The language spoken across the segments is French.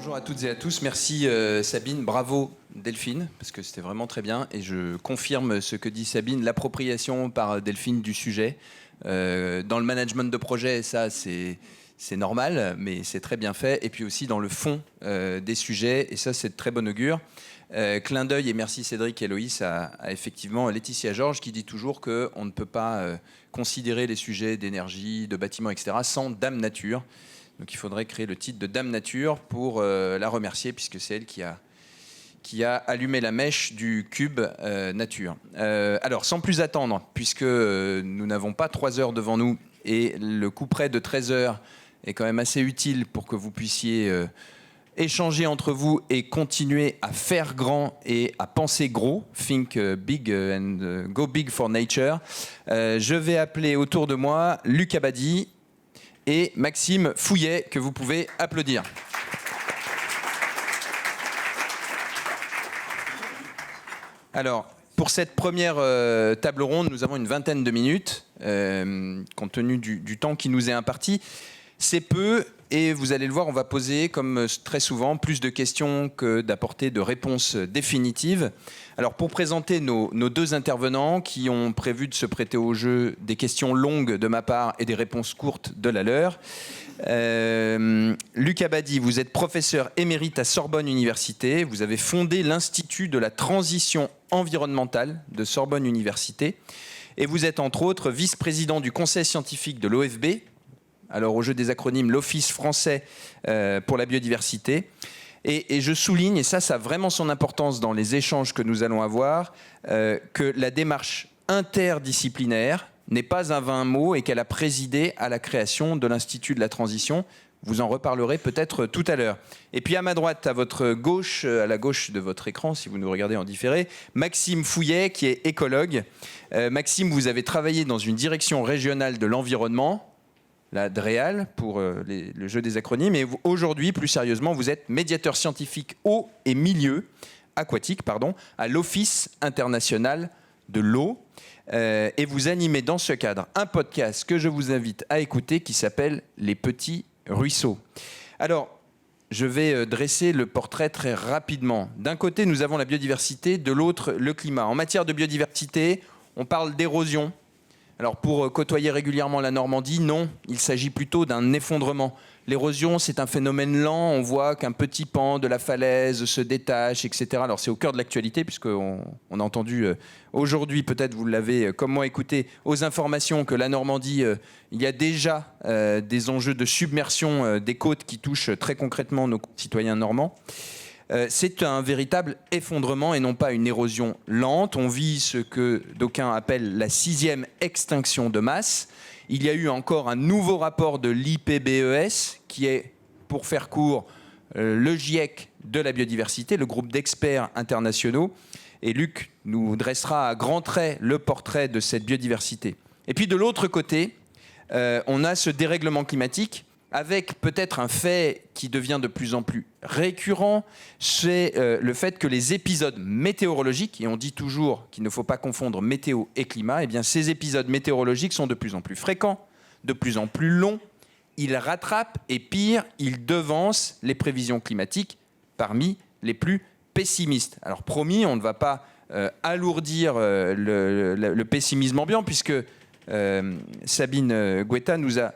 Bonjour à toutes et à tous. Merci Sabine, bravo Delphine, parce que c'était vraiment très bien. Et je confirme ce que dit Sabine, l'appropriation par Delphine du sujet. Dans le management de projet, ça c'est normal, mais c'est très bien fait. Et puis aussi dans le fond des sujets, et ça c'est de très bon augure. Clin d'œil, et merci Cédric et Loïs, à effectivement Laetitia Georges qui dit toujours qu'on ne peut pas considérer les sujets d'énergie, de bâtiments, etc. sans Dame Nature. Donc il faudrait créer le titre de Dame Nature pour la remercier, puisque c'est elle qui a allumé la mèche du cube nature. Alors, sans plus attendre, puisque nous n'avons pas 3 heures devant nous, et le couperet de 13 heures est quand même assez utile pour que vous puissiez échanger entre vous et continuer à faire grand et à penser gros. Think big and go big for nature. Je vais appeler autour de moi Luc Abadi et Maxime Fouillet, que vous pouvez applaudir. Alors, pour cette première table ronde, nous avons une vingtaine de minutes, compte tenu du temps qui nous est imparti. C'est peu, et vous allez le voir, on va poser, comme très souvent, plus de questions que d'apporter de réponses définitives. Alors, pour présenter nos 2 intervenants qui ont prévu de se prêter au jeu, des questions longues de ma part et des réponses courtes de la leur. Luc Abadi, vous êtes professeur émérite à Sorbonne Université. Vous avez fondé l'Institut de la transition environnementale de Sorbonne Université. Et vous êtes entre autres vice-président du conseil scientifique de l'OFB. Alors, au jeu des acronymes, l'Office français pour la biodiversité. Et je souligne, et ça a vraiment son importance dans les échanges que nous allons avoir, que la démarche interdisciplinaire n'est pas un vain mot et qu'elle a présidé à la création de l'Institut de la transition. Vous en reparlerez peut-être tout à l'heure. Et puis à ma droite, à votre gauche, à la gauche de votre écran, si vous nous regardez en différé, Maxime Fouillet, qui est écologue. Maxime, vous avez travaillé dans une direction régionale de l'environnement, la DREAL, pour le jeu des acronymes. Et aujourd'hui, plus sérieusement, vous êtes médiateur scientifique eau et milieu aquatique, à l'Office international de l'eau. Et vous animez dans ce cadre un podcast que je vous invite à écouter qui s'appelle « Les petits ruisseaux ». Alors, je vais dresser le portrait très rapidement. D'un côté, nous avons la biodiversité, de l'autre, le climat. En matière de biodiversité, on parle d'érosion. Alors, pour côtoyer régulièrement la Normandie, non, il s'agit plutôt d'un effondrement. L'érosion, c'est un phénomène lent, on voit qu'un petit pan de la falaise se détache, etc. Alors, c'est au cœur de l'actualité, puisqu'on a entendu aujourd'hui, peut-être vous l'avez comme moi écouté, aux informations que la Normandie, il y a déjà des enjeux de submersion des côtes qui touchent très concrètement nos concitoyens normands. C'est un véritable effondrement et non pas une érosion lente. On vit ce que d'aucuns appellent la 6e extinction de masse. Il y a eu encore un nouveau rapport de l'IPBES, qui est, pour faire court, le GIEC de la biodiversité, le groupe d'experts internationaux. Et Luc nous dressera à grands traits le portrait de cette biodiversité. Et puis de l'autre côté, on a ce dérèglement climatique, avec peut-être un fait qui devient de plus en plus récurrent, c'est le fait que les épisodes météorologiques, et on dit toujours qu'il ne faut pas confondre météo et climat, eh bien ces épisodes météorologiques sont de plus en plus fréquents, de plus en plus longs, ils rattrapent et pire, ils devancent les prévisions climatiques parmi les plus pessimistes. Alors promis, on ne va pas alourdir le pessimisme ambiant, puisque Sabine Guetta nous a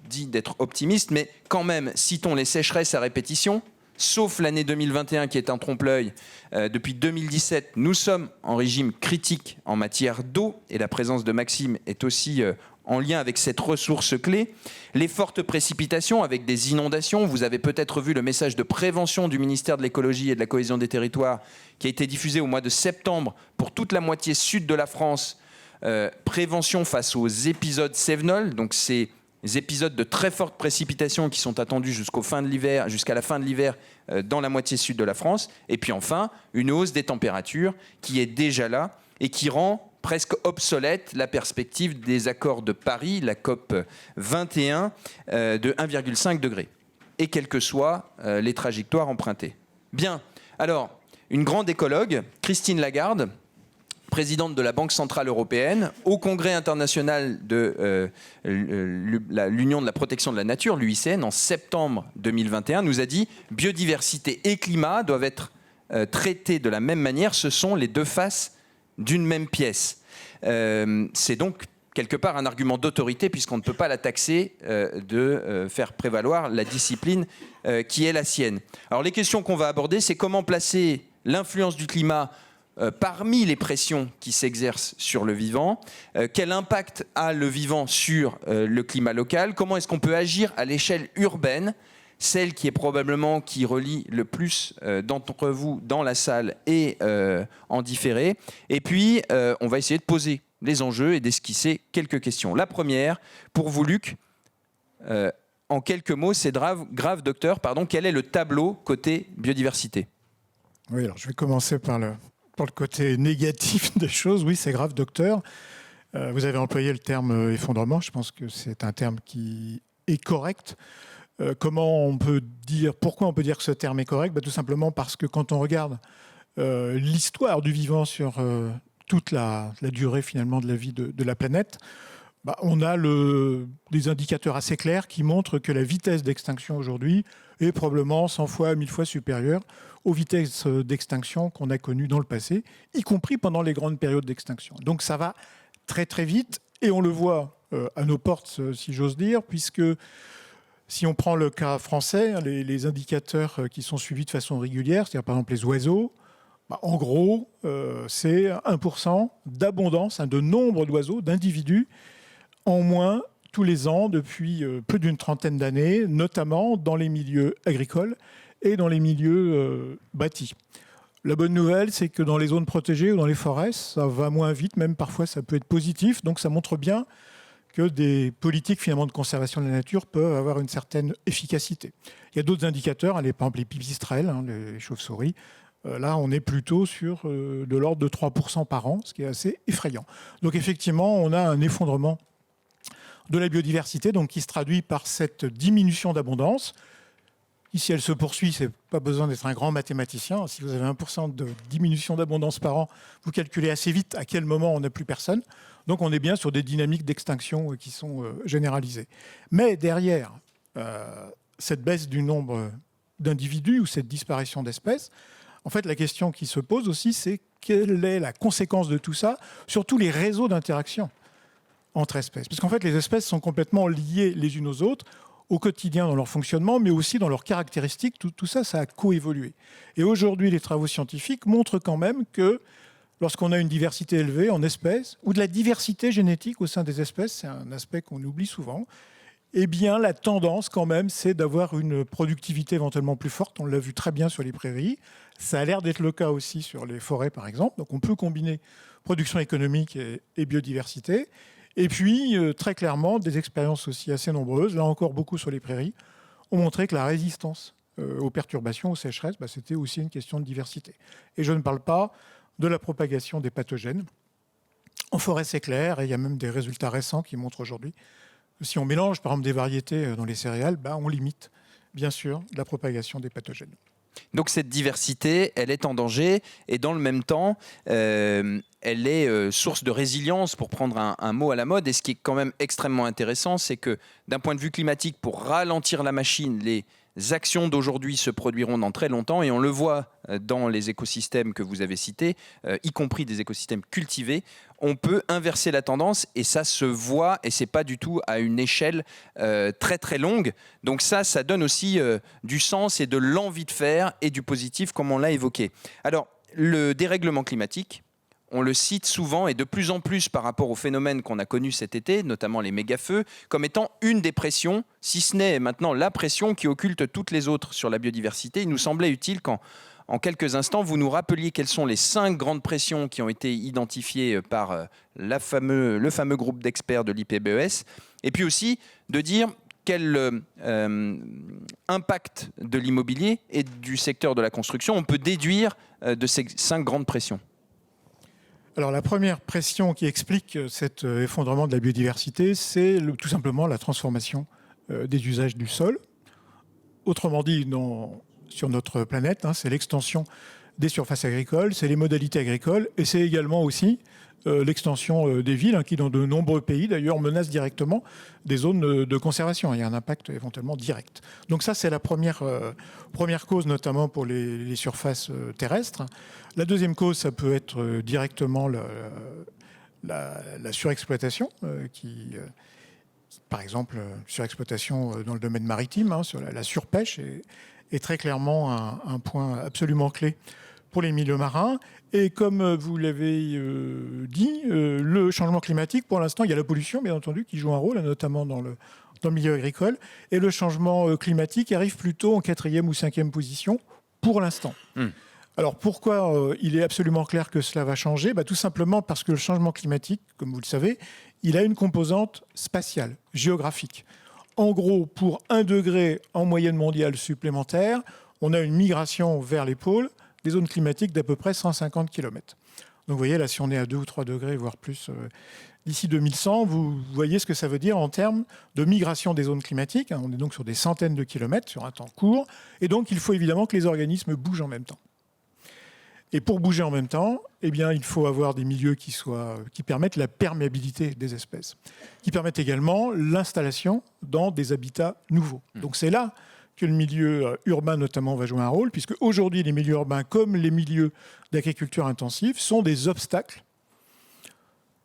dit d'être optimiste, mais quand même, citons les sécheresses à répétition, sauf l'année 2021 qui est un trompe-l'œil. Depuis 2017, nous sommes en régime critique en matière d'eau, et la présence de Maxime est aussi en lien avec cette ressource clé. Les fortes précipitations avec des inondations, vous avez peut-être vu le message de prévention du ministère de l'écologie et de la cohésion des territoires qui a été diffusé au mois de septembre pour toute la moitié sud de la France. Prévention face aux épisodes cévenols, donc c'est épisodes de très fortes précipitations qui sont attendus jusqu'à la fin de l'hiver dans la moitié sud de la France. Et puis enfin, une hausse des températures qui est déjà là et qui rend presque obsolète la perspective des accords de Paris, la COP 21, de 1,5 degré. Et quelles que soient les trajectoires empruntées. Bien, alors, une grande écologue, Christine Lagarde, présidente de la Banque Centrale Européenne, au Congrès international de l'Union de la protection de la nature, l'UICN, en septembre 2021, nous a dit « Biodiversité et climat doivent être traités de la même manière, ce sont les deux faces d'une même pièce ». C'est donc quelque part un argument d'autorité, puisqu'on ne peut pas la taxer de faire prévaloir la discipline qui est la sienne. Alors les questions qu'on va aborder, c'est comment placer l'influence du climat parmi les pressions qui s'exercent sur le vivant, quel impact a le vivant sur le climat local, comment est-ce qu'on peut agir à l'échelle urbaine, celle qui est probablement qui relie le plus d'entre vous dans la salle et en différé. Et puis, on va essayer de poser les enjeux et d'esquisser quelques questions. La première, pour vous, Luc, en quelques mots, c'est grave docteur, pardon, quel est le tableau côté biodiversité ? Oui, alors je vais commencer par le côté négatif des choses. Oui, c'est grave, docteur. Vous avez employé le terme effondrement. Je pense que c'est un terme qui est correct. Pourquoi on peut dire que ce terme est correct ? Tout simplement parce que quand on regarde l'histoire du vivant sur toute la durée finalement de la vie de la planète, on a des indicateurs assez clairs qui montrent que la vitesse d'extinction aujourd'hui est probablement 100 fois, 1000 fois supérieure aux vitesses d'extinction qu'on a connues dans le passé, y compris pendant les grandes périodes d'extinction. Donc ça va très très vite et on le voit à nos portes, si j'ose dire, puisque si on prend le cas français, les indicateurs qui sont suivis de façon régulière, c'est-à-dire par exemple les oiseaux, en gros, c'est 1% d'abondance, de nombre d'oiseaux, d'individus, en moins tous les ans depuis plus d'une trentaine d'années, notamment dans les milieux agricoles et dans les milieux bâtis. La bonne nouvelle, c'est que dans les zones protégées ou dans les forêts, ça va moins vite, même parfois ça peut être positif, donc ça montre bien que des politiques finalement de conservation de la nature peuvent avoir une certaine efficacité. Il y a d'autres indicateurs, par exemple les pipistrelles, les chauves-souris. Là, on est plutôt sur de l'ordre de 3% par an, ce qui est assez effrayant. Donc effectivement, on a un effondrement de la biodiversité, donc qui se traduit par cette diminution d'abondance. Ici, elle se poursuit, c'est pas besoin d'être un grand mathématicien. Si vous avez 1% de diminution d'abondance par an, vous calculez assez vite à quel moment on n'a plus personne. Donc on est bien sur des dynamiques d'extinction qui sont généralisées. Mais derrière cette baisse du nombre d'individus ou cette disparition d'espèces, en fait, la question qui se pose aussi, c'est quelle est la conséquence de tout ça sur tous les réseaux d'interaction entre espèces. Parce qu'en fait, les espèces sont complètement liées les unes aux autres, au quotidien dans leur fonctionnement, mais aussi dans leurs caractéristiques. Tout ça, ça a coévolué. Et aujourd'hui, les travaux scientifiques montrent quand même que lorsqu'on a une diversité élevée en espèces, ou de la diversité génétique au sein des espèces, c'est un aspect qu'on oublie souvent, eh bien, la tendance, quand même, c'est d'avoir une productivité éventuellement plus forte. On l'a vu très bien sur les prairies. Ça a l'air d'être le cas aussi sur les forêts, par exemple. Donc, on peut combiner production économique et biodiversité. Et puis, très clairement, des expériences aussi assez nombreuses, là encore beaucoup sur les prairies, ont montré que la résistance aux perturbations, aux sécheresses, c'était aussi une question de diversité. Et je ne parle pas de la propagation des pathogènes. En forêt, c'est clair, et il y a même des résultats récents qui montrent aujourd'hui si on mélange, par exemple, des variétés dans les céréales, on limite, bien sûr, la propagation des pathogènes. Donc cette diversité, elle est en danger et dans le même temps, elle est source de résilience, pour prendre un mot à la mode. Et ce qui est quand même extrêmement intéressant, c'est que d'un point de vue climatique, pour ralentir la machine, les actions d'aujourd'hui se produiront dans très longtemps et on le voit dans les écosystèmes que vous avez cités, y compris des écosystèmes cultivés. On peut inverser la tendance et ça se voit et c'est pas du tout à une échelle très très longue. Donc ça donne aussi du sens et de l'envie de faire et du positif comme on l'a évoqué. Alors le dérèglement climatique, on le cite souvent et de plus en plus par rapport aux phénomènes qu'on a connus cet été, notamment les méga-feux, comme étant une des pressions, si ce n'est maintenant la pression qui occulte toutes les autres sur la biodiversité. Il nous semblait utile qu'en quelques instants, vous nous rappeliez quelles sont les 5 grandes pressions qui ont été identifiées par le fameux groupe d'experts de l'IPBES, et puis aussi de dire quel impact de l'immobilier et du secteur de la construction on peut déduire de ces 5 grandes pressions. Alors la première pression qui explique cet effondrement de la biodiversité, c'est tout simplement la transformation des usages du sol. Autrement dit, sur notre planète, c'est l'extension des surfaces agricoles, c'est les modalités agricoles, et c'est également aussi l'extension des villes, qui dans de nombreux pays d'ailleurs menacent directement des zones de conservation. Il y a un impact éventuellement direct. Donc ça, c'est la première cause, notamment pour les surfaces terrestres. La deuxième cause, ça peut être directement la surexploitation, par exemple, surexploitation dans le domaine maritime, sur la surpêche est très clairement un point absolument clé pour les milieux marins. Et comme vous l'avez dit, le changement climatique, pour l'instant, il y a la pollution, bien entendu, qui joue un rôle, notamment dans le milieu agricole. Et le changement climatique arrive plutôt en 4e ou 5e position pour l'instant. Alors pourquoi il est absolument clair que cela va changer ? Tout simplement parce que le changement climatique, comme vous le savez, il a une composante spatiale, géographique. En gros, pour 1 degré en moyenne mondiale supplémentaire, on a une migration vers les pôles des zones climatiques d'à peu près 150 km. Donc vous voyez, là, si on est à 2 ou 3 degrés, voire plus, d'ici 2100, vous voyez ce que ça veut dire en termes de migration des zones climatiques. On est donc sur des centaines de kilomètres, sur un temps court. Et donc, il faut évidemment que les organismes bougent en même temps. Et pour bouger en même temps, il faut avoir des milieux qui permettent la perméabilité des espèces, qui permettent également l'installation dans des habitats nouveaux. Donc c'est là que le milieu urbain notamment va jouer un rôle, puisque aujourd'hui les milieux urbains comme les milieux d'agriculture intensive sont des obstacles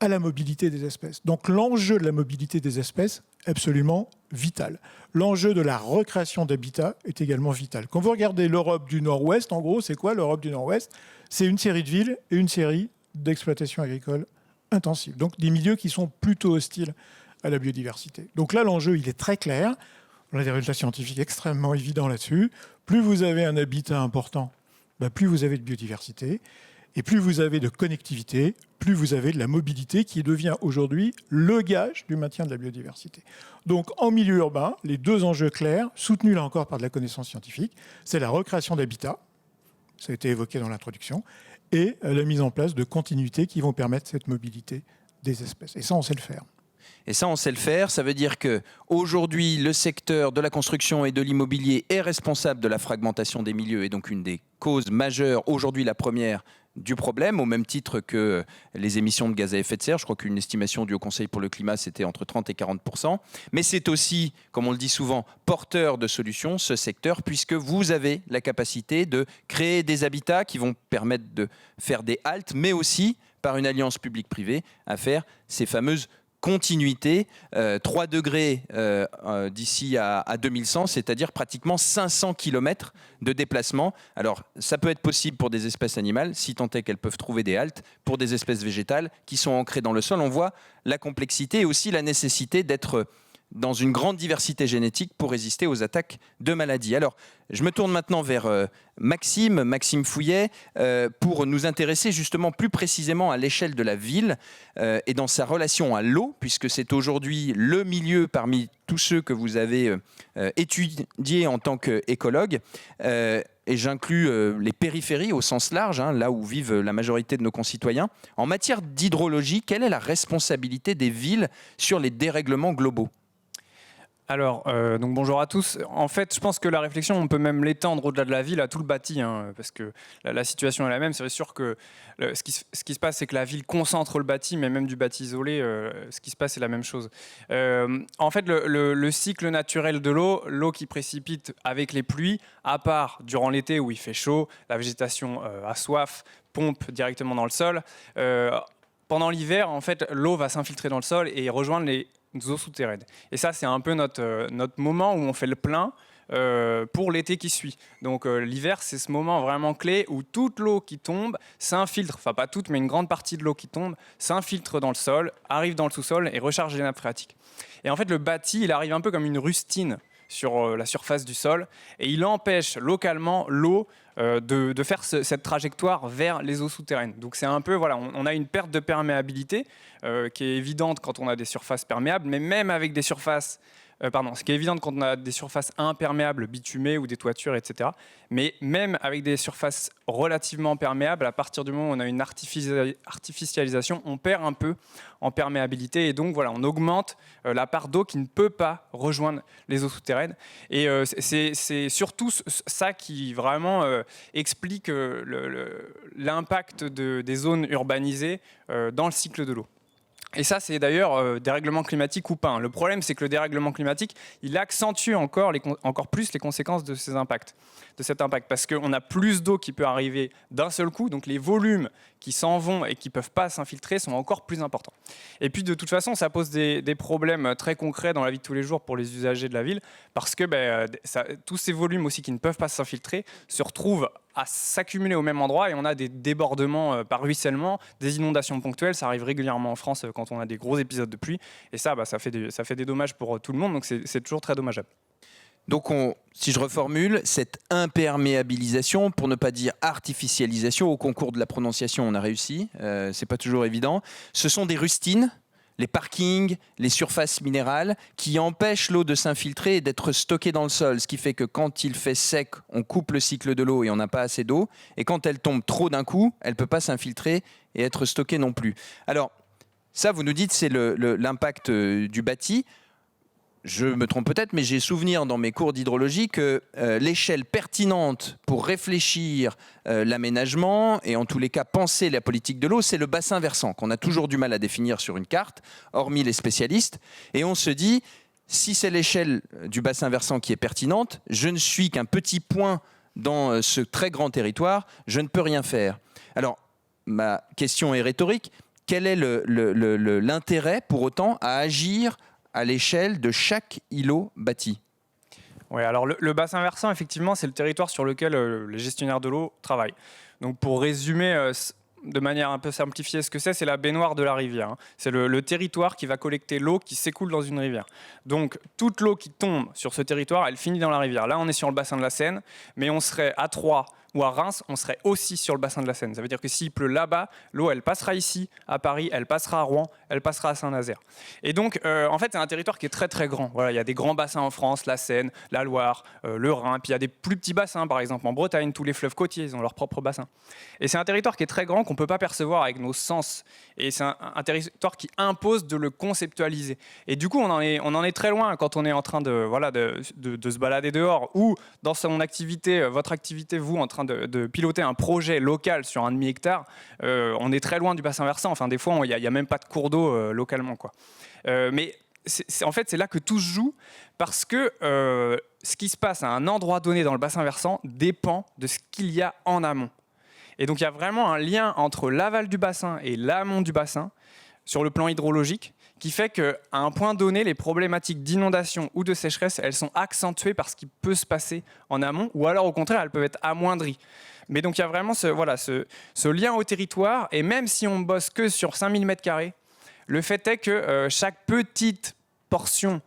à la mobilité des espèces. Donc l'enjeu de la mobilité des espèces est absolument vital. L'enjeu de la recréation d'habitats est également vital. Quand vous regardez l'Europe du Nord-Ouest, en gros, c'est quoi l'Europe du Nord-Ouest ? C'est une série de villes et une série d'exploitations agricoles intensives. Donc des milieux qui sont plutôt hostiles à la biodiversité. Donc là, l'enjeu, il est très clair. On a des résultats scientifiques extrêmement évidents là-dessus. Plus vous avez un habitat important, plus vous avez de biodiversité. Et plus vous avez de connectivité, plus vous avez de la mobilité qui devient aujourd'hui le gage du maintien de la biodiversité. Donc en milieu urbain, les deux enjeux clairs, soutenus là encore par de la connaissance scientifique, c'est la recréation d'habitats, ça a été évoqué dans l'introduction, et la mise en place de continuités qui vont permettre cette mobilité des espèces. Et ça, on sait le faire. Et ça, on sait le faire. Ça veut dire qu'aujourd'hui, le secteur de la construction et de l'immobilier est responsable de la fragmentation des milieux et donc une des causes majeures, aujourd'hui la première, du problème, au même titre que les émissions de gaz à effet de serre. Je crois qu'une estimation du Haut Conseil pour le climat, c'était entre 30 et 40%. Mais c'est aussi, comme on le dit souvent, porteur de solutions, ce secteur, puisque vous avez la capacité de créer des habitats qui vont permettre de faire des haltes, mais aussi, par une alliance publique-privée, à faire ces fameuses continuité, 3 degrés d'ici à 2100, c'est-à-dire pratiquement 500 km de déplacement. Alors, ça peut être possible pour des espèces animales, si tant est qu'elles peuvent trouver des haltes, pour des espèces végétales qui sont ancrées dans le sol. On voit la complexité et aussi la nécessité d'être dans une grande diversité génétique pour résister aux attaques de maladies. Alors, je me tourne maintenant vers Maxime Fouillet, pour nous intéresser justement plus précisément à l'échelle de la ville et dans sa relation à l'eau, puisque c'est aujourd'hui le milieu parmi tous ceux que vous avez étudiés en tant qu'écologue. Et j'inclus les périphéries au sens large, là où vivent la majorité de nos concitoyens. En matière d'hydrologie, quelle est la responsabilité des villes sur les dérèglements globaux ? Alors, donc bonjour à tous. En fait, je pense que la réflexion, on peut même l'étendre au-delà de la ville à tout le bâti, parce que la situation est la même. C'est sûr que ce qui se passe, c'est que la ville concentre le bâti, mais même du bâti isolé, ce qui se passe, c'est la même chose. En fait, le cycle naturel de l'eau qui précipite avec les pluies, à part durant l'été où il fait chaud, la végétation a soif, pompe directement dans le sol. Pendant l'hiver, en fait, l'eau va s'infiltrer dans le sol et rejoindre les eaux souterraines. Et ça, c'est un peu notre moment où on fait le plein pour l'été qui suit. Donc l'hiver, c'est ce moment vraiment clé où toute l'eau qui tombe s'infiltre, enfin pas toute, mais une grande partie de l'eau qui tombe s'infiltre dans le sol, arrive dans le sous-sol et recharge les nappes phréatiques. Et en fait, le bâti, il arrive un peu comme une rustine sur la surface du sol et il empêche localement l'eau de faire cette trajectoire vers les eaux souterraines. Donc c'est un peu, voilà, on a une perte de perméabilité qui est évidente quand on a des surfaces perméables, mais même avec des surfaces Ce qui est évident quand on a des surfaces imperméables, bitumées ou des toitures, etc. Mais même avec des surfaces relativement perméables, à partir du moment où on a une artificialisation, on perd un peu en perméabilité. Et donc, voilà, on augmente la part d'eau qui ne peut pas rejoindre les eaux souterraines. Et c'est surtout ça qui vraiment explique l'impact des zones urbanisées dans le cycle de l'eau. Et ça, c'est d'ailleurs dérèglement climatique ou pas, hein. Le problème, c'est que le dérèglement climatique, il accentue encore plus les conséquences de cet impact. Parce qu'on a plus d'eau qui peut arriver d'un seul coup, donc les volumes qui s'en vont et qui ne peuvent pas s'infiltrer sont encore plus importants. Et puis, de toute façon, ça pose des problèmes très concrets dans la vie de tous les jours pour les usagers de la ville, parce que tous ces volumes aussi qui ne peuvent pas s'infiltrer se retrouvent à s'accumuler au même endroit et on a des débordements par ruissellement, des inondations ponctuelles. Ça arrive régulièrement en France quand on a des gros épisodes de pluie. Et ça fait des dommages pour tout le monde, donc c'est toujours très dommageable. Donc, si je reformule, cette imperméabilisation, pour ne pas dire artificialisation, au concours de la prononciation, on a réussi, c'est pas toujours évident, ce sont des rustines, les parkings, les surfaces minérales, qui empêchent l'eau de s'infiltrer et d'être stockée dans le sol, ce qui fait que quand il fait sec, on coupe le cycle de l'eau et on n'a pas assez d'eau, et quand elle tombe trop d'un coup, elle ne peut pas s'infiltrer et être stockée non plus. Alors, ça, vous nous dites, c'est l'impact du bâti. Je me trompe peut-être, mais j'ai souvenir dans mes cours d'hydrologie que l'échelle pertinente pour réfléchir l'aménagement et en tous les cas penser la politique de l'eau, c'est le bassin versant, qu'on a toujours du mal à définir sur une carte, hormis les spécialistes. Et on se dit, si c'est l'échelle du bassin versant qui est pertinente, je ne suis qu'un petit point dans ce très grand territoire, je ne peux rien faire. Alors, ma question est rhétorique. Quel est l'intérêt pour autant à agir à l'échelle de chaque îlot bâti? Oui, alors le bassin versant, effectivement, c'est le territoire sur lequel les gestionnaires de l'eau travaillent. Donc pour résumer de manière un peu simplifiée ce que c'est la baignoire de la rivière, hein. C'est le territoire qui va collecter l'eau qui s'écoule dans une rivière. Donc toute l'eau qui tombe sur ce territoire, elle finit dans la rivière. Là, on est sur le bassin de la Seine, mais on serait à Troyes ou à Reims, on serait aussi sur le bassin de la Seine. Ça veut dire que s'il pleut là-bas, l'eau, elle passera ici, à Paris, elle passera à Rouen, elle passera à Saint-Nazaire. Et donc, en fait, c'est un territoire qui est très, très grand. Voilà, il y a des grands bassins en France, la Seine, la Loire, le Rhin, puis il y a des plus petits bassins, par exemple en Bretagne, tous les fleuves côtiers, ils ont leur propre bassin. Et c'est un territoire qui est très grand, qu'on ne peut pas percevoir avec nos sens. Et c'est un territoire qui impose de le conceptualiser. Et du coup, on en est très loin quand on est en train de se balader dehors, ou dans son activité, votre activité, vous, en train de piloter un projet local sur un demi-hectare, on est très loin du bassin versant. Enfin, des fois, il n'y a même pas de cours d'eau localement, quoi. Mais en fait, c'est là que tout se joue, parce que ce qui se passe à un endroit donné dans le bassin versant dépend de ce qu'il y a en amont. Et donc, il y a vraiment un lien entre l'aval du bassin et l'amont du bassin sur le plan hydrologique, qui fait qu'à un point donné, les problématiques d'inondation ou de sécheresse, elles sont accentuées par ce qui peut se passer en amont, ou alors au contraire, elles peuvent être amoindries. Mais donc il y a vraiment ce lien au territoire, et même si on bosse que sur 5000 m², le fait est que chaque petite portion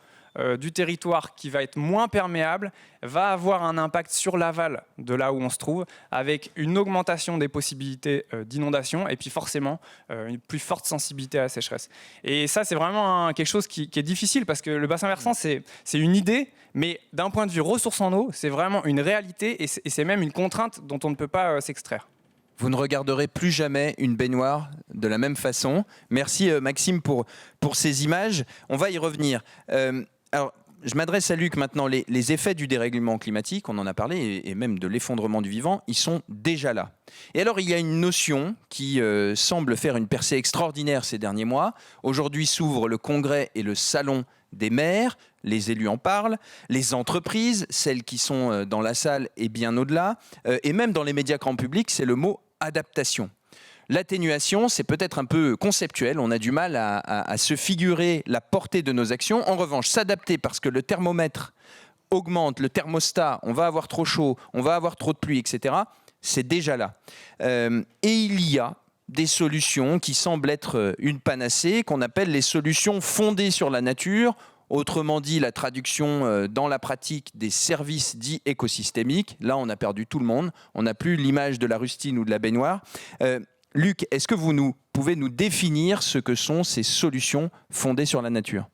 du territoire qui va être moins perméable va avoir un impact sur l'aval de là où on se trouve, avec une augmentation des possibilités d'inondation et puis forcément une plus forte sensibilité à la sécheresse. Et ça, c'est vraiment quelque chose qui est difficile, parce que le bassin versant, c'est une idée, mais d'un point de vue ressources en eau, c'est vraiment une réalité, et c'est même une contrainte dont on ne peut pas s'extraire. Vous ne regarderez plus jamais une baignoire de la même façon. Merci Maxime pour ces images. On va y revenir. Alors, je m'adresse à Luc maintenant. Les effets du dérèglement climatique, on en a parlé, et même de l'effondrement du vivant, ils sont déjà là. Et alors, il y a une notion qui semble faire une percée extraordinaire ces derniers mois. Aujourd'hui s'ouvrent le congrès et le salon des maires. Les élus en parlent, les entreprises, celles qui sont dans la salle et bien au-delà, et même dans les médias grand public, c'est le mot adaptation. L'atténuation, c'est peut-être un peu conceptuel, on a du mal à se figurer la portée de nos actions. En revanche, s'adapter parce que le thermomètre augmente, le thermostat, on va avoir trop chaud, on va avoir trop de pluie, etc., c'est déjà là. Et il y a des solutions qui semblent être une panacée, qu'on appelle les solutions fondées sur la nature. Autrement dit, la traduction dans la pratique des services dits écosystémiques. Là, on a perdu tout le monde. On n'a plus l'image de la rustine ou de la baignoire. Luc, est-ce que vous pouvez nous définir ce que sont ces solutions fondées sur la nature ?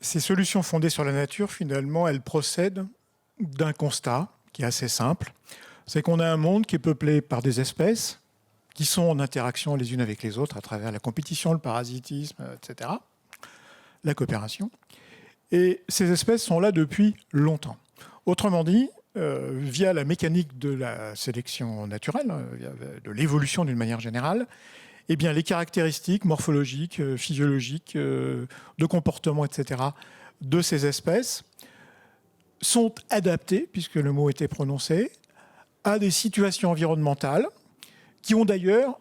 Ces solutions fondées sur la nature, finalement, elles procèdent d'un constat qui est assez simple. C'est qu'on a un monde qui est peuplé par des espèces qui sont en interaction les unes avec les autres à travers la compétition, le parasitisme, etc., la coopération. Et ces espèces sont là depuis longtemps. Autrement dit, via la mécanique de la sélection naturelle, de l'évolution d'une manière générale, eh bien, les caractéristiques morphologiques, physiologiques, de comportement, etc., de ces espèces sont adaptées, puisque le mot était prononcé, à des situations environnementales qui ont d'ailleurs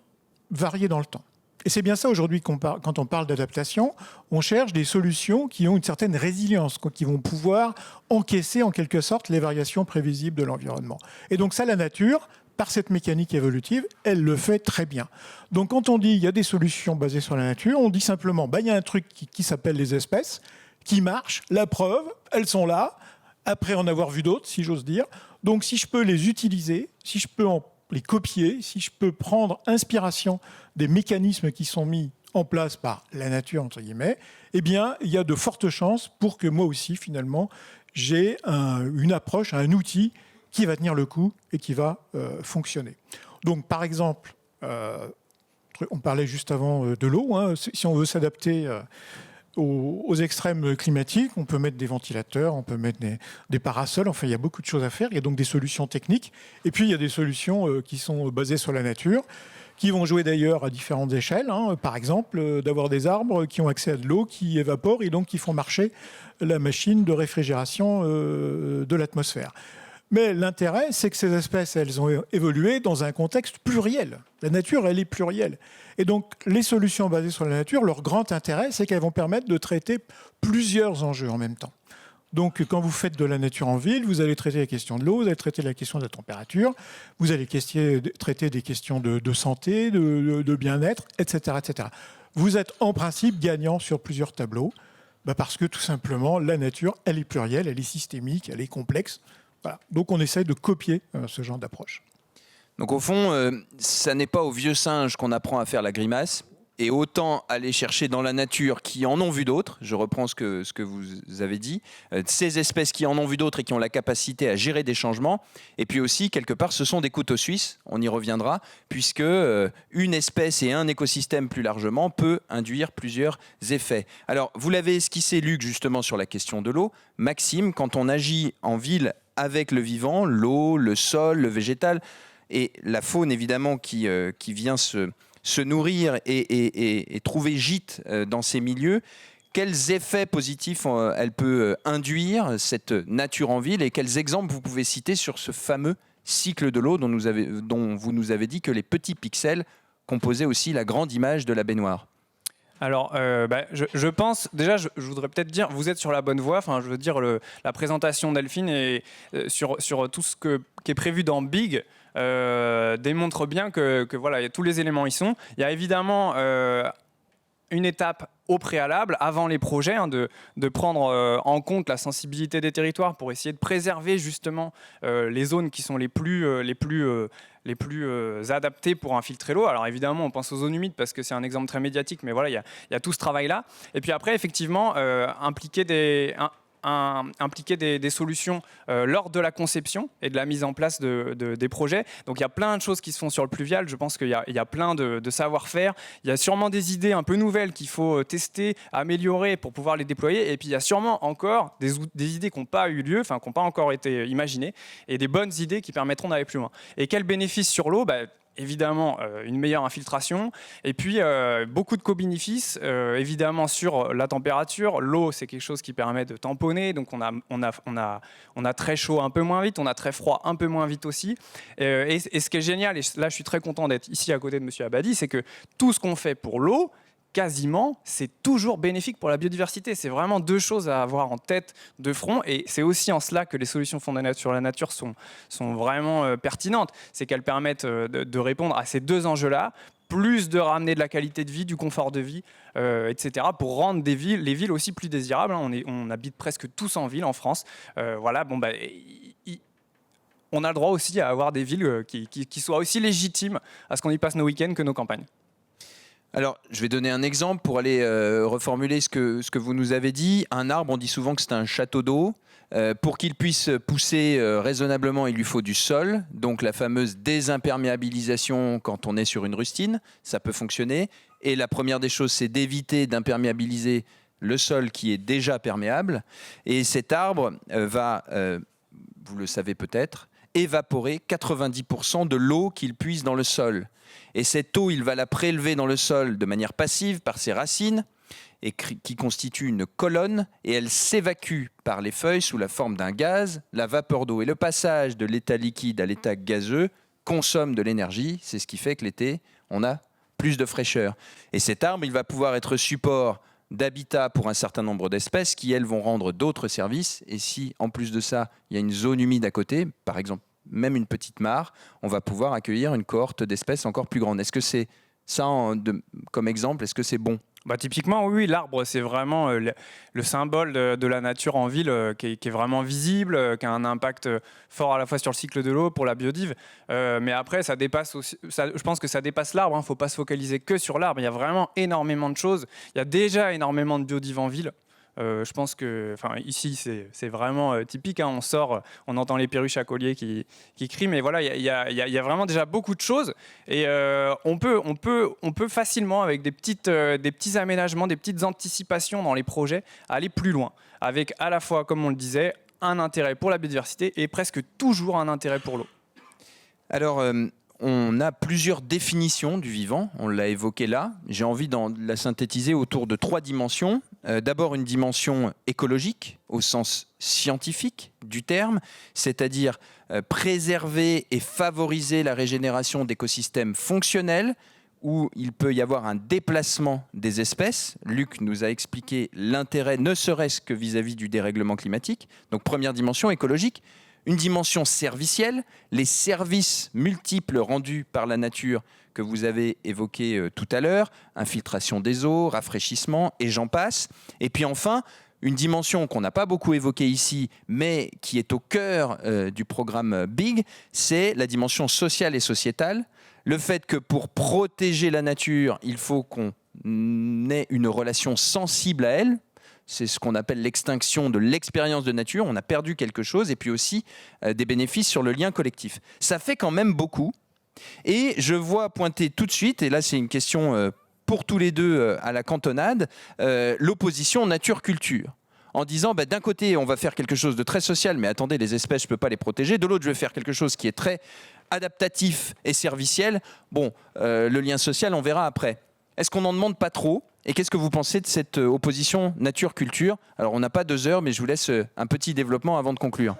varié dans le temps. Et c'est bien ça aujourd'hui quand on parle d'adaptation, on cherche des solutions qui ont une certaine résilience, qui vont pouvoir encaisser en quelque sorte les variations prévisibles de l'environnement. Et donc ça, la nature, par cette mécanique évolutive, elle le fait très bien. Donc quand on dit il y a des solutions basées sur la nature, on dit simplement il y a un truc qui s'appelle les espèces, qui marche, la preuve, elles sont là, après en avoir vu d'autres, si j'ose dire. Donc si je peux les utiliser, si je peux les copier, si je peux prendre inspiration des mécanismes qui sont mis en place par la nature, entre guillemets, eh bien, il y a de fortes chances pour que moi aussi, finalement, j'ai une approche, un outil qui va tenir le coup et qui va fonctionner. Donc, par exemple, on parlait juste avant de l'eau, hein, si on veut s'adapter aux extrêmes climatiques, on peut mettre des ventilateurs, on peut mettre des parasols, enfin il y a beaucoup de choses à faire, il y a donc des solutions techniques, et puis il y a des solutions qui sont basées sur la nature, qui vont jouer d'ailleurs à différentes échelles, hein. Par exemple d'avoir des arbres qui ont accès à de l'eau, qui évaporent et donc qui font marcher la machine de réfrigération de l'atmosphère. Mais l'intérêt, c'est que ces espèces, elles ont évolué dans un contexte pluriel. La nature, elle est plurielle. Et donc, les solutions basées sur la nature, leur grand intérêt, c'est qu'elles vont permettre de traiter plusieurs enjeux en même temps. Donc, quand vous faites de la nature en ville, vous allez traiter la question de l'eau, vous allez traiter la question de la température, vous allez traiter des questions de santé, de bien-être, etc., etc. Vous êtes en principe gagnant sur plusieurs tableaux, parce que tout simplement, la nature, elle est plurielle, elle est systémique, elle est complexe. Voilà. Donc on essaye de copier ce genre d'approche. Donc au fond, ça n'est pas aux vieux singes qu'on apprend à faire la grimace, et autant aller chercher dans la nature qui en ont vu d'autres, je reprends ce que vous avez dit, ces espèces qui en ont vu d'autres et qui ont la capacité à gérer des changements, et puis aussi, quelque part, ce sont des couteaux suisses, on y reviendra, puisque une espèce et un écosystème plus largement peut induire plusieurs effets. Alors, vous l'avez esquissé, Luc, justement, sur la question de l'eau. Maxime, quand on agit en ville avec le vivant, l'eau, le sol, le végétal, et la faune, évidemment, qui vient se nourrir et trouver gîte dans ces milieux, quels effets positifs elle peut induire, cette nature en ville, et quels exemples vous pouvez citer sur ce fameux cycle de l'eau dont vous nous avez dit que les petits pixels composaient aussi la grande image de la baignoire? Alors, je pense, déjà, je voudrais peut-être dire, vous êtes sur la bonne voie. Enfin, je veux dire, la présentation d'Elphine et sur tout ce qui est prévu dans Big démontre bien que voilà, tous les éléments y sont. Il y a évidemment une étape au préalable, avant les projets, hein, de prendre en compte la sensibilité des territoires pour essayer de préserver justement les zones qui sont les plus adaptées pour infiltrer l'eau. Alors évidemment, on pense aux zones humides parce que c'est un exemple très médiatique, mais voilà, il y a tout ce travail-là. Et puis après, effectivement, impliquer des solutions lors de la conception et de la mise en place des projets. Donc il y a plein de choses qui se font sur le pluvial. Je pense qu'il y a plein de savoir-faire. Il y a sûrement des idées un peu nouvelles qu'il faut tester, améliorer pour pouvoir les déployer. Et puis il y a sûrement encore des idées qui n'ont pas eu lieu, enfin qui n'ont pas encore été imaginées, et des bonnes idées qui permettront d'aller plus loin. Et quel bénéfice sur l'eau? Évidemment, une meilleure infiltration, et puis beaucoup de co-bénéfices, évidemment sur la température. L'eau, c'est quelque chose qui permet de tamponner, donc on a très chaud un peu moins vite, on a très froid un peu moins vite aussi. Et ce qui est génial, et là je suis très content d'être ici à côté de Monsieur Abadi, c'est que tout ce qu'on fait pour l'eau, quasiment, c'est toujours bénéfique pour la biodiversité. C'est vraiment deux choses à avoir en tête de front, et c'est aussi en cela que les solutions fondées sur la nature sont vraiment pertinentes. C'est qu'elles permettent de répondre à ces deux enjeux-là, plus de ramener de la qualité de vie, du confort de vie, etc., pour rendre les villes aussi plus désirables. On habite presque tous en ville en France. Voilà, on a le droit aussi à avoir des villes qui soient aussi légitimes à ce qu'on y passe nos week-ends que nos campagnes. Alors, je vais donner un exemple pour aller reformuler ce que vous nous avez dit. Un arbre, on dit souvent que c'est un château d'eau. Pour qu'il puisse pousser raisonnablement, il lui faut du sol. Donc la fameuse désimperméabilisation quand on est sur une rustine, ça peut fonctionner. Et la première des choses, c'est d'éviter d'imperméabiliser le sol qui est déjà perméable. Et cet arbre va, vous le savez peut-être, évaporer 90% de l'eau qu'il puise dans le sol. Et cette eau, il va la prélever dans le sol de manière passive par ses racines, et qui constitue une colonne, et elle s'évacue par les feuilles sous la forme d'un gaz, la vapeur d'eau. Et le passage de l'état liquide à l'état gazeux consomme de l'énergie. C'est ce qui fait que l'été, on a plus de fraîcheur. Et cet arbre, il va pouvoir être support d'habitat pour un certain nombre d'espèces qui, elles, vont rendre d'autres services. Et si, en plus de ça, il y a une zone humide à côté, par exemple, même une petite mare, on va pouvoir accueillir une cohorte d'espèces encore plus grande. Est-ce que c'est ça, comme exemple, est-ce que c'est bon ? Typiquement, oui, l'arbre, c'est vraiment le symbole de la nature en ville qui est vraiment visible, qui a un impact fort à la fois sur le cycle de l'eau, pour la biodive. Mais après, ça dépasse aussi, je pense que ça dépasse l'arbre. Il ne faut pas se focaliser que sur l'arbre. Il y a vraiment énormément de choses. Il y a déjà énormément de biodive en ville. Je pense que, ici, c'est vraiment typique. On sort, on entend les perruches à collier qui crient, mais voilà, il y a vraiment déjà beaucoup de choses. Et on peut facilement, avec des petits aménagements, des petites anticipations dans les projets, aller plus loin. Avec à la fois, comme on le disait, un intérêt pour la biodiversité et presque toujours un intérêt pour l'eau. Alors, on a plusieurs définitions du vivant, on l'a évoqué là. J'ai envie de la synthétiser autour de 3 dimensions. D'abord une dimension écologique, au sens scientifique du terme, c'est-à-dire préserver et favoriser la régénération d'écosystèmes fonctionnels, où il peut y avoir un déplacement des espèces. Luc nous a expliqué l'intérêt, ne serait-ce que vis-à-vis du dérèglement climatique. Donc première dimension écologique. Une dimension servicielle, les services multiples rendus par la nature que vous avez évoqués tout à l'heure, infiltration des eaux, rafraîchissement, et j'en passe. Et puis enfin, une dimension qu'on n'a pas beaucoup évoquée ici, mais qui est au cœur du programme BIG, c'est la dimension sociale et sociétale. Le fait que pour protéger la nature, il faut qu'on ait une relation sensible à elle. C'est ce qu'on appelle l'extinction de l'expérience de nature. On a perdu quelque chose, et puis aussi des bénéfices sur le lien collectif. Ça fait quand même beaucoup. Et je vois pointer tout de suite, et là c'est une question pour tous les deux à la cantonade, l'opposition nature-culture. En disant, d'un côté, on va faire quelque chose de très social, mais attendez, les espèces, je ne peux pas les protéger. De l'autre, je vais faire quelque chose qui est très adaptatif et serviciel. Le lien social, on verra après. Est-ce qu'on n'en demande pas trop ? Et qu'est-ce que vous pensez de cette opposition nature-culture ? Alors, on n'a pas 2 heures, mais je vous laisse un petit développement avant de conclure.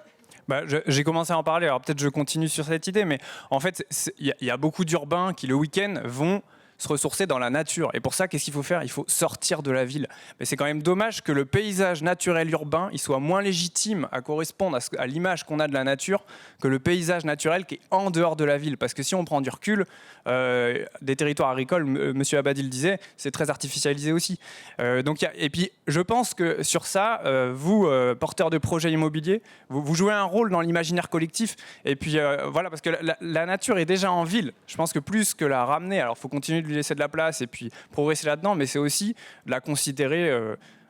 J'ai commencé à en parler, alors peut-être je continue sur cette idée, mais en fait, il y a beaucoup d'urbains qui, le week-end, vont se ressourcer dans la nature. Et pour ça, qu'est-ce qu'il faut faire ? Il faut sortir de la ville. Mais c'est quand même dommage que le paysage naturel urbain il soit moins légitime à correspondre à l'image qu'on a de la nature que le paysage naturel qui est en dehors de la ville. Parce que si on prend du recul, des territoires agricoles, Monsieur Abadie le disait, c'est très artificialisé aussi. Et puis, je pense que sur ça, vous, porteurs de projets immobiliers, vous jouez un rôle dans l'imaginaire collectif. Et puis, voilà, parce que la nature est déjà en ville. Je pense que plus que la ramener, alors il faut continuer de lui laisser de la place et puis progresser là-dedans, mais c'est aussi de la considérer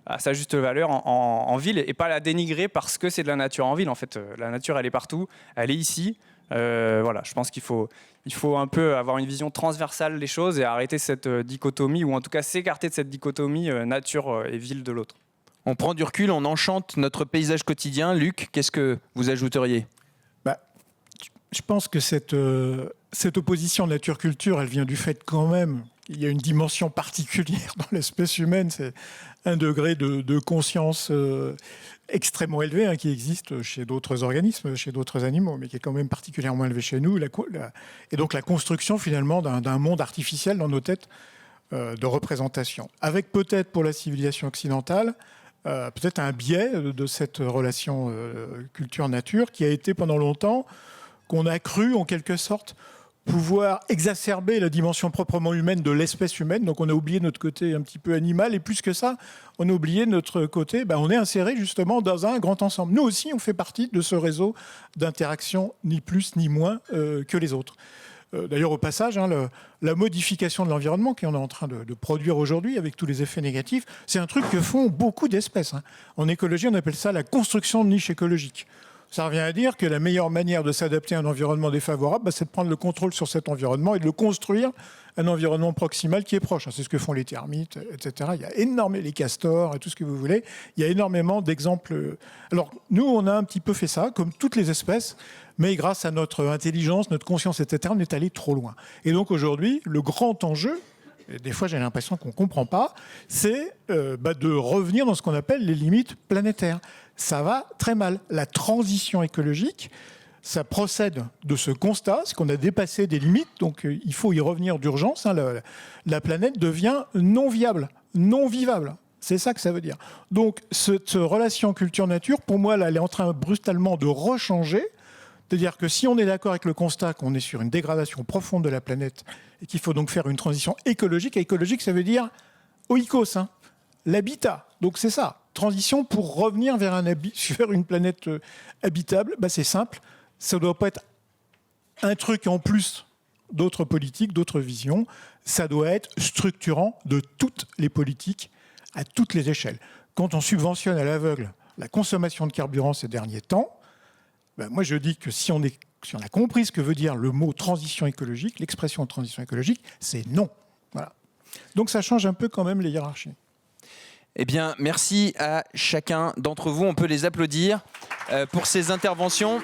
à sa juste valeur en ville et pas la dénigrer parce que c'est de la nature en ville. En fait, la nature, elle est partout, elle est ici. Voilà, je pense qu'il faut un peu avoir une vision transversale des choses et arrêter cette dichotomie, ou en tout cas s'écarter de cette dichotomie nature et ville de l'autre. On prend du recul, on enchante notre paysage quotidien. Luc, qu'est-ce que vous ajouteriez ? Je pense que cette opposition nature-culture, elle vient du fait quand même qu'il y a une dimension particulière dans l'espèce humaine. C'est un degré de conscience extrêmement élevé qui existe chez d'autres organismes, chez d'autres animaux, mais qui est quand même particulièrement élevé chez nous. Et donc la construction finalement d'un monde artificiel dans nos têtes de représentation. Avec peut-être pour la civilisation occidentale, peut-être un biais de cette relation culture-nature qui a été pendant longtemps qu'on a cru en quelque sorte pouvoir exacerber la dimension proprement humaine de l'espèce humaine. Donc on a oublié notre côté un petit peu animal, et plus que ça, on a oublié notre côté, on est inséré justement dans un grand ensemble. Nous aussi, on fait partie de ce réseau d'interaction, ni plus ni moins que les autres. D'ailleurs, au passage, la modification de l'environnement qu'on est en train de produire aujourd'hui avec tous les effets négatifs, c'est un truc que font beaucoup d'espèces. En écologie, on appelle ça la construction de niches écologiques. Ça revient à dire que la meilleure manière de s'adapter à un environnement défavorable, c'est de prendre le contrôle sur cet environnement et de le construire un environnement proximal qui est proche. C'est ce que font les termites, etc. Il y a énormément les castors et tout ce que vous voulez. Il y a énormément d'exemples. Alors, nous, on a un petit peu fait ça, comme toutes les espèces, mais grâce à notre intelligence, notre conscience, etc., on est allé trop loin. Et donc, aujourd'hui, le grand enjeu, et des fois j'ai l'impression qu'on ne comprend pas, c'est de revenir dans ce qu'on appelle les limites planétaires. Ça va très mal. La transition écologique, ça procède de ce constat, c'est qu'on a dépassé des limites, donc il faut y revenir d'urgence. La planète devient non viable, non vivable. C'est ça que ça veut dire. Donc cette relation culture-nature, pour moi, là, elle est en train brutalement de rechanger. C'est-à-dire que si on est d'accord avec le constat qu'on est sur une dégradation profonde de la planète et qu'il faut donc faire une transition écologique, écologique, ça veut dire oikos, l'habitat. Donc c'est ça, transition pour revenir vers une planète habitable. C'est simple, ça ne doit pas être un truc en plus d'autres politiques, d'autres visions. Ça doit être structurant de toutes les politiques à toutes les échelles. Quand on subventionne à l'aveugle la consommation de carburant ces derniers temps, moi, je dis que si on a compris ce que veut dire le mot transition écologique, l'expression transition écologique, c'est non. Voilà. Donc ça change un peu quand même les hiérarchies. Eh bien, merci à chacun d'entre vous. On peut les applaudir pour ces interventions.